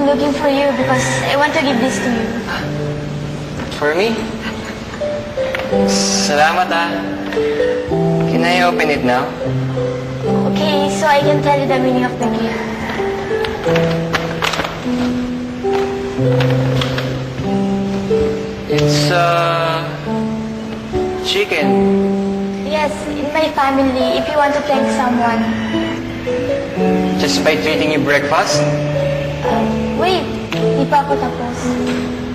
I'm looking for you because I want to give this to you. For me? Salamat Can I open it now? Okay, so I can tell you the meaning of the gift. It's, chicken. Yes, in my family, if you want to thank someone. Just by treating you breakfast? Wait, di pa ako tapos.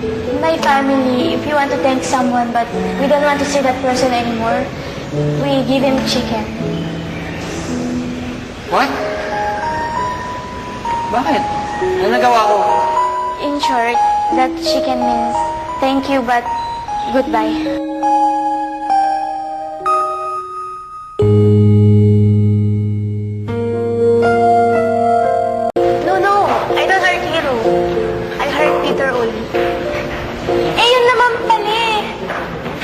In my family, if you want to thank someone but we don't want to see that person anymore, we give him chicken. What? Bakit? Ano nagawa ko? In short, that chicken means thank you but goodbye. No, I don't hurt Hero. I hurt Peter only. Eh, yun naman pala eh.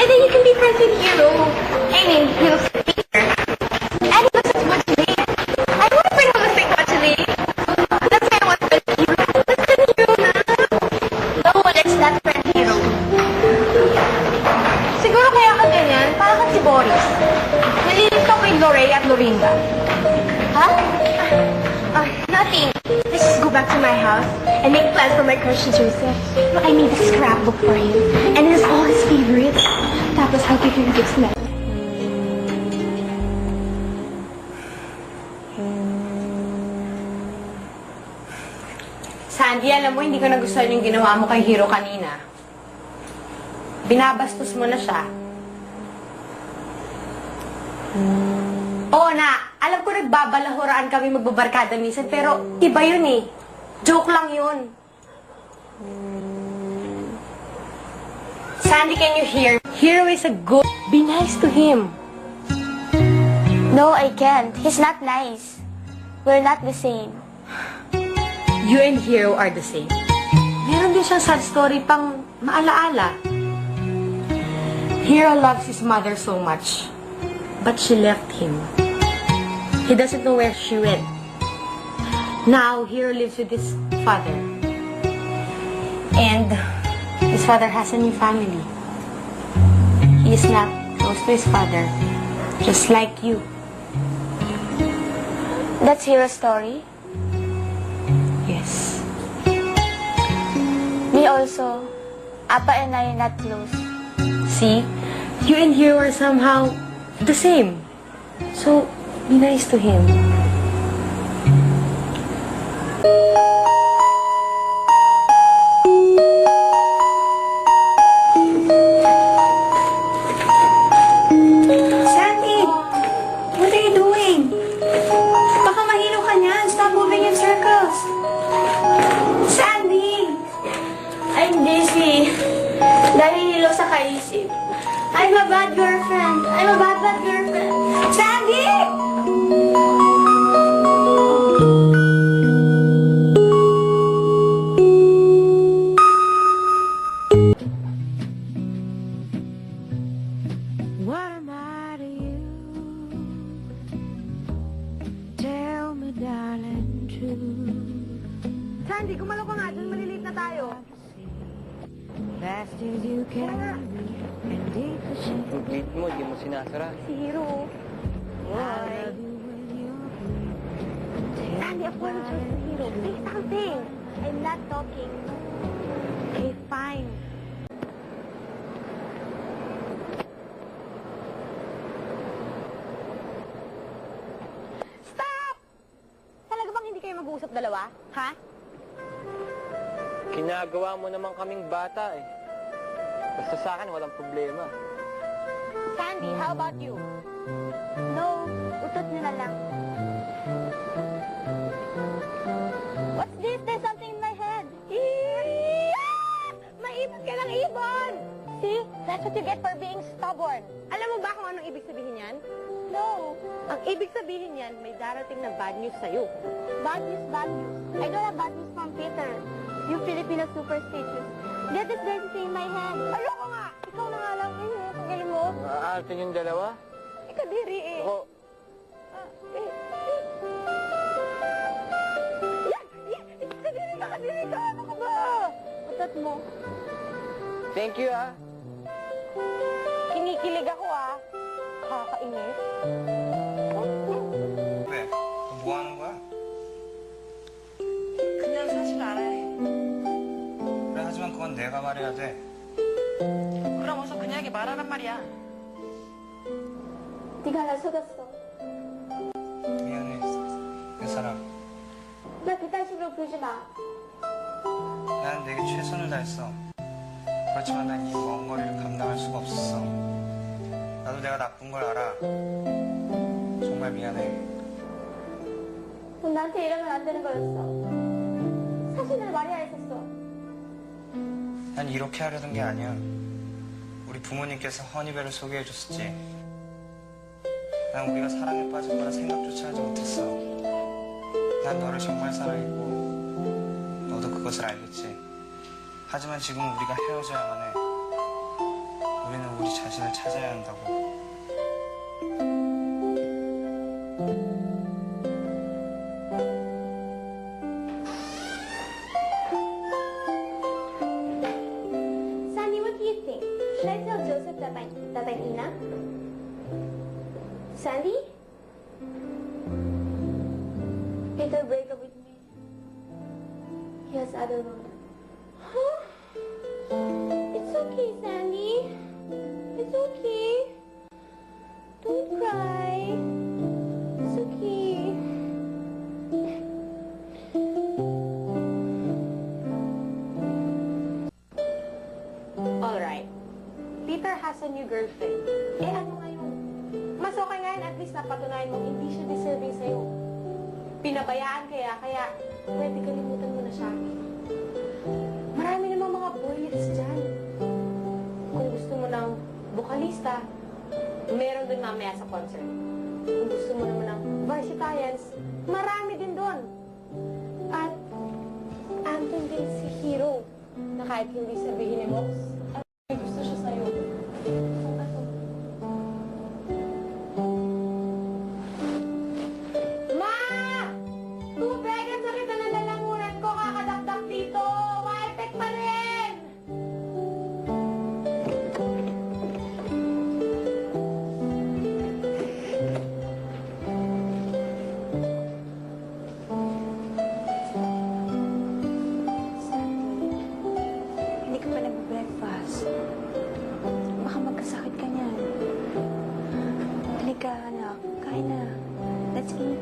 And then you can be friends with Hero. I mean, he looks like Peter. And he looks like Watchley. I want to bring him looks like Watchley. That's why I want to friend Hero. Let's friend Hero na. No, let's not friend Hero. Siguro kaya ka ganyan, parang kang si Boris. Nalilip ka kay Lorraine at Lorinda. Huh? Nothing. Let's just go back to my house and make plans for my crush si Joseph. I made a scrapbook for him, and it has all his favorites. Tapos I'll give him gifts na. Sandy, alam mo, hindi ko nagustuhan yung ginawa mo kay Hero kanina. Binabastos mo na siya. Oo na, alam ko nagbabalahuraan kami magbabarkada minsan, pero iba yun eh. Joke lang yun. Sandy, can you hear? Hero is a good... Be nice to him. No, I can't. He's not nice. We're not the same. You and Hero are the same. Meron din siyang sad story pang maalaala. Hero loves his mother so much, but she left him. He doesn't know where she went. Now, Hero lives with his father. And his father has a new family. He is not close to his father, just like you. That's Hero's story. Yes. Me also. Appa and I are not close. See? You and Hero are somehow the same. So, be nice to him. Sandy! What are you doing? Baka mahilo ka niyan. Stop moving in circles. Sandy! I'm busy. Dahil hilo sa kaisip. I'm a bad girlfriend. I'm a bad girlfriend. Sandy! What am I to you? Tell me, darling, true. Sandy, gumalaw ka nga dyan. Malilate na tayo. Fast as you can be, and deep as you Yung gate mo, di mo sinasara. Si Hero. love you when you're blue. Sandy, apologize to Hero. Say something. I'm not talking. Okay, fine. Stop! Talaga bang hindi kayo mag-uusap dalawa? Ha? Ginagawa mo naman kaming bata Basta sa akin, walang problema. Sandy, how about you? No, utot nyo na lang. What's this? There's something in my head. Maipon ka ng ibon! See? That's what you get for being stubborn. Alam mo ba kung anong ibig sabihin yan? No. Ang ibig sabihin yan, may darating na bad news sa'yo. Bad news, bad news. I don't have bad news from Peter. You Filipino superstitious. Get this dancing in my head. Ayoko nga! Ikaw na nga lang eh. Pagaling mo. Aaarte yung dalawa? Ikadiri eh. Ako, Yan! Yan! Kadiri ka! Kadiri ka! sulat mo. Thank you, ah. Kinikilig ako, Kakainis. 왜? 너 뭐 하는 거야? 그냥 사실 알아야 해. 그래, 하지만 그건 내가 말해야 돼. 그럼 어서 그녀에게 말하란 말이야. 네가 날 속였어. 미안해, 내 사랑. 나 그딴 식으로 굴지 마. 난 내게 최선을 다했어. 그렇지만 난 이 먼 거리를 감당할 수가 없었어. 나도 내가 나쁜 걸 알아. 정말 미안해. 넌 나한테 이러면 안 되는 거였어. 사실을 말해야 했었어. 난 이렇게 하려던 게 아니야. 우리 부모님께서 허니베를 소개해줬었지. 난 우리가 사랑에 빠질 거라 생각조차 하지 못했어. 난 너를 정말 사랑했고 너도 그것을 알겠지. 하지만 지금 우리가 헤어져야만 해. 우리는 우리 자신을 찾아야 한다고. Sandy, what do you think? Should I tell Joseph that I'm Ina? Sandy? Peter break up with me. He has other woman. Huh? It's okay, Sandy. It's okay. Don't cry. It's okay. Alright. Peter has a new girlfriend. Eh ano ngayon? Mas okay nga yan, at least napatunayan mo hindi siya deserving sa'yo. Pinabayaan kaya pwede kalimutan mo na siya. Marami namang mga boys dyan. Kung gusto mo ng vocalista, meron dun mamaya sa concert. Kung gusto mo naman ng varsitarians, marami din doon. At andun din si Hero, na kahit hindi sabihin ni Mox, may gusto siya sa'yo. Ano? Ma! Tubig! Ang sakit na ng lalamunan ko! Kakadakdak dito! Maipit pa rin! Hindi ka pa nag-breakfast. Baka magkasakit ka niyan. Halika, anak. Kain na. Let's eat.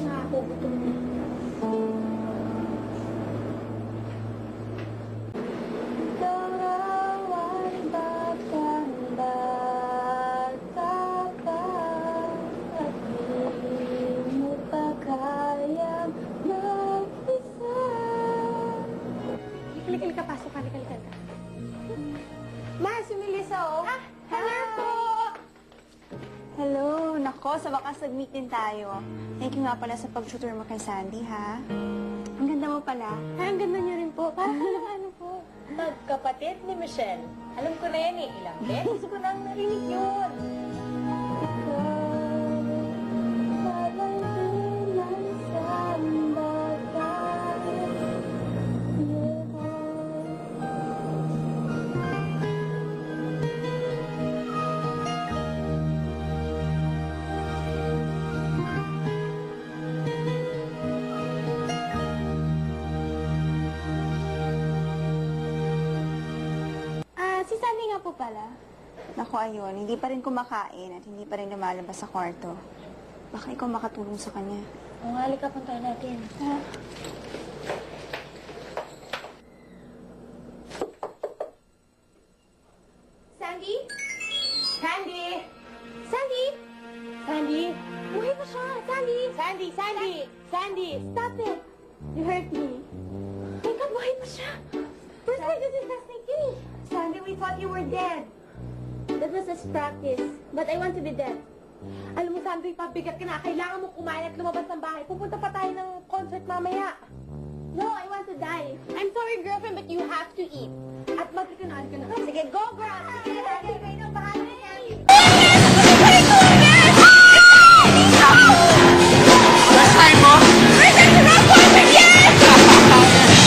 Nakakugutom na. Larawan batang bata ka at di mo pa kayang mag-isa. Likil ka, pasok ka, likil ka. Ma, si Melissa, oh. Hello po! Hello. Nako, sa wakas nag-meet din tayo. Thank you nga pala sa pag-tutor mo kay Sandy, ha? Ang ganda mo pala. Ang ganda niyo rin po. Parang ano po. Magkapatid ni Michelle. Alam ko na yan eh. Ilang beses ko nang narinig yun. Si Sandy nga po pala. Naku, ayun. Hindi pa rin kumakain at hindi pa rin lumalabas sa kwarto. Baka ikaw makatulong sa kanya. O nga, halika, puntahan natin. Ha? Sandy? Sandy! Sandy? Sandy! Buhay pa siya! Sandy! Sandy! Sandy! Sandy! Stop it! You hurt me. Teka, buhay pa siya! First time this is fascinating. Sandy, we thought you were dead. That was just practice, but I want to be dead. Alam mo, Sandy, pabigat ka na. Kailangan mo kumain at lumabas ng bahay. Pupunta pa tayo ng concert mamaya. No, I want to die. I'm sorry, girlfriend, but you have to eat. At magkakanaan ka na. Sige, go, girl! Sige, kayo ng bahala niyan. First time mo? First time to rock concert, yes!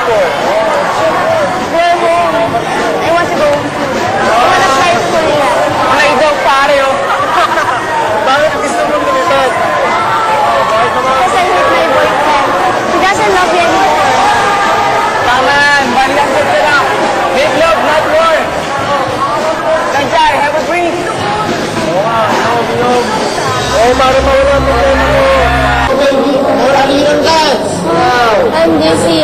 po. Go home. I want to go home too. I want to fly to Korea. Ay, daw pare, oh. Bakit gusto mo lumipad? Bakit naman? Because I hate my boyfriend. He doesn't love me anymore. Tama yan, balikan ko sila. Make love, not war. Sanjay, have a drink. Oo nga, love. Oo, para mawala mo kayo mo. I'm dizzy.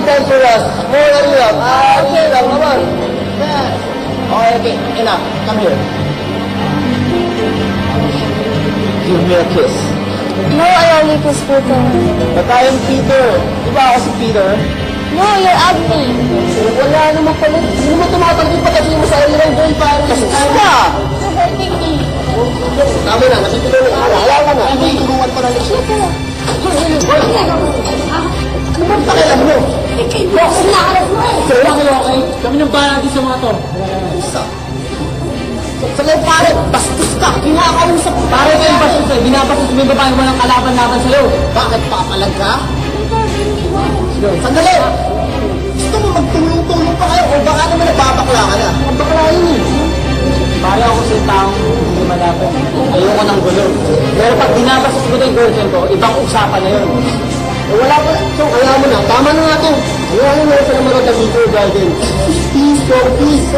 Dance for us. Okay lang naman. Okay, enough. Come here. Give me a kiss. No, I only kiss Peter. But I am Peter. Di ba ako si Peter? No, you're ugly. Wala naman pala. Hindi mo tumatanggi pa kasi mo sa ilang boy pa. Kasi ka! You're hurting me. Tama na, nasipilo na ala. Wala ka na. Hindi tulungan pa ng leksyon. Ano bang pakialam mo? Boxing na alas mo eh. So, okay? Kami nang bahala din sa mga to. Isa. Sa loob pare, bastos ka. Kinakausap ko. Pare kayong bastos eh. Binabastos mo yung babae mo ng kalaban-laban sa'yo. Bakit? Papalag ka? Sandali! Gusto mo magtulong-tulong pa kayo o baka naman nababakla ka na? Ang bakla yun eh. Pare ako sa taong hindi malapit. Ayoko ng gulo. Pero pag binabastos mo na yung girlfriend ko, ibang usapan na yun. Eh, wala pa. So, kaya mo na. Tama na nga to. Ayaw mo na sa naman ang Davido Garden. Peace, go, peace.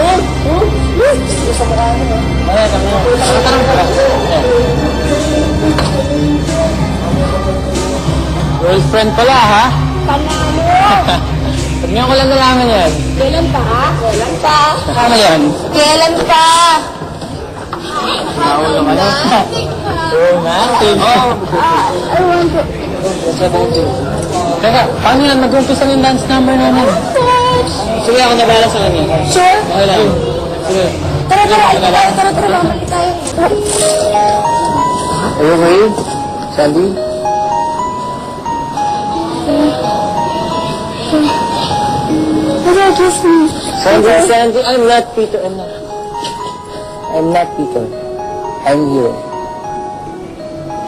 Peace. Sa mukha mo na. Ayan, kami na. Tarang ka. Girlfriend pala, ha? Panalo. Tignan ko lang nalaman yan. Kailan pa ha? Kailan pa? Ano yan? Kailan pa? Naulo ka na. Romantic. I want to Teka, paano yan? Mag-umpisa ng dance number namin. touch. Sige, ako nabala sa kanya. Sure? Okay lang. Sige. Tara, mamali tayo. Are you okay? Sandy? Kiss me. Sandy, I'm not Peter. I'm not Peter. I'm Hero.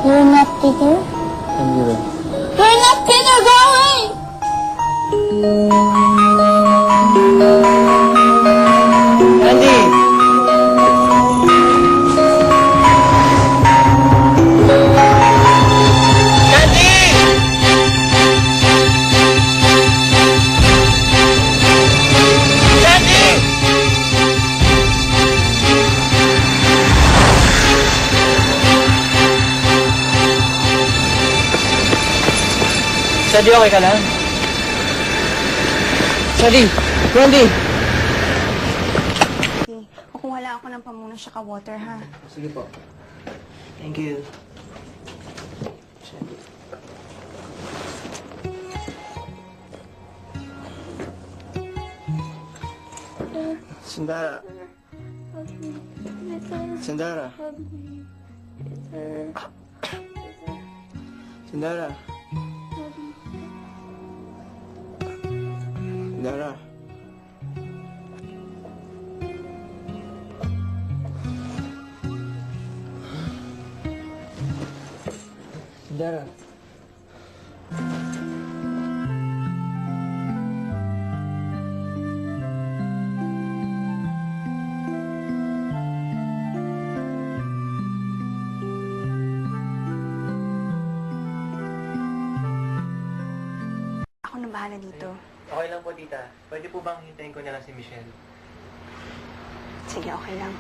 You're not Peter? I'm Hero. You're not Peter, go away! Sandy! Sandy, okay ka lang? Sandy! Sandy! Kukuha lang ako ng pamuno siya ka-water, ha? Sige po. Thank you. Sandara. Sandara. Sandara. Sandara. Sandara. Ako na bahala dito. Okay lang po, tita. Pwede po bang hintayin ko na lang si Michelle? Sige, okay lang.